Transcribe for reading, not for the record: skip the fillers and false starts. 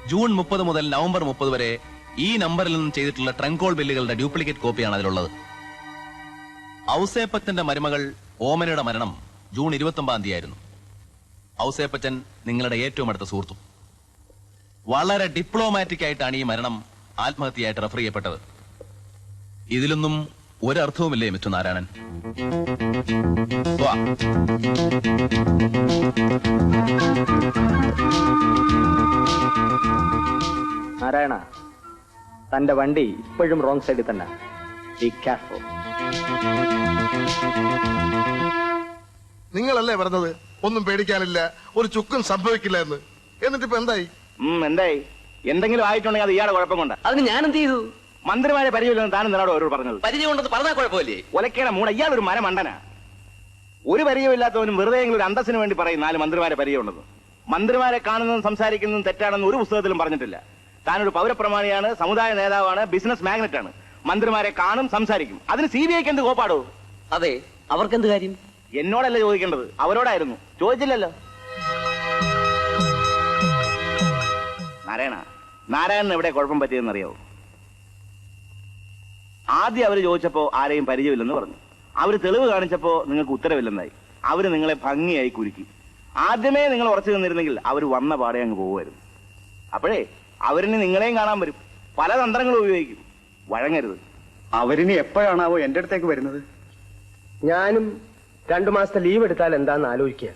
June 30 മുതൽ November 30 വരെ ഈ നമ്പറിൽ നിന്നും ചെയ്തിട്ടുള്ള ട്രങ്ക് കോൾ ബില്ലുകളുടെ ഡ്യൂപ്ലിക്കേറ്റ് കോപ്പിയാണ് അതിലുള്ളത്. ഔസേപ്പച്ചന്റെ മരുമകൾ ഓമനയുടെ മരണം ജൂൺ 29 തീയതിയായിരുന്നു. ഔസേപ്പച്ചൻ നിങ്ങളുടെ ഏറ്റവും അടുത്ത സുഹൃത്തും. വളരെ ഡിപ്ലോമാറ്റിക് ആയിട്ടാണ് ഈ മരണം ആത്മഹത്യയായിട്ട് റെഫർ ചെയ്യപ്പെട്ടത്. ഇതിലൊന്നും ഒരർത്ഥവുമില്ലേ മിസ്റ്റർ നാരായണൻ? നാരായണ, തന്റെ വണ്ടി ഇപ്പോഴും റോങ് സൈഡിൽ തന്നെ. Be careful. നിങ്ങളല്ലേ പറഞ്ഞത് ഒന്നും പേടിക്കാനില്ല, ഒരു ചുക്കും സംഭവിക്കില്ല എന്ന്. എന്നിട്ടിപ്പോ എന്തായി? എന്തായി? എന്തെങ്കിലും ആയിട്ടുണ്ടെങ്കിൽ അത് ഇയാളുടെ കുഴപ്പം കൊണ്ടാ. അതിന് ഞാൻ എന്ത് ചെയ്തു? മന്ത്രിമാരെ പരിചയമില്ലെന്ന് താനും നിന്നോട് അവരോട് പറഞ്ഞത്. പരിചയം ഉണ്ടെന്ന് പറഞ്ഞാൽ കുഴപ്പമില്ലേ? ഒലക്കേടെ മൂട, ഇയാളൊരു മരമണ്ടനാ. ഒരു പരിചയമില്ലാത്തവനും വെറുതെ ഒരു അന്തസ്സിന് വേണ്ടി പറയും 4 മന്ത്രിമാരെ പരിചയമുണ്ടെന്ന്. മന്ത്രിമാരെ കാണുന്നതും സംസാരിക്കുന്നതും തെറ്റാണെന്ന് ഒരു പുസ്തകത്തിലും പറഞ്ഞിട്ടില്ല. താനൊരു പൗരപ്രമാണിയാണ്, സമുദായ നേതാവാണ്, ബിസിനസ് മാഗ്നറ്റ് ആണ്. മന്ത്രിമാരെ കാണും, സംസാരിക്കും. അതിന് CBIക്ക് എന്ത് കോപ്പാടോ? അതെ, അവർക്കെന്ത് കാര്യം? എന്നോടല്ല ചോദിക്കേണ്ടത്, അവരോടായിരുന്നു. ചോദിച്ചില്ലല്ലോ. നാരായണൻ എവിടെ കുഴപ്പം പറ്റിയെന്നറിയാവോ? ആദ്യം അവര് ചോദിച്ചപ്പോ ആരെയും പരിചയമില്ലെന്ന് പറഞ്ഞു. അവര് തെളിവ് കാണിച്ചപ്പോ നിങ്ങൾക്ക് ഉത്തരവില്ലെന്നായി. അവര് നിങ്ങളെ ഭംഗിയായി കുരുക്കി. ആദ്യമേ നിങ്ങൾ ഉറച്ചു നിന്നിരുന്നെങ്കിൽ അവര് വന്ന പാടെ അങ്ങ് പോകുമായിരുന്നു. അപ്പോഴേ അവരിനി നിങ്ങളെയും കാണാൻ വരും. പല തന്ത്രങ്ങളും ഉപയോഗിക്കും. വഴങ്ങരുത്. അവരിനി എപ്പോഴാണാവോ എന്റെ അടുത്തേക്ക് വരുന്നത്? ഞാനും 2 മാസത്തെ ലീവ് എടുത്താൽ എന്താന്ന് ആലോചിക്കുക.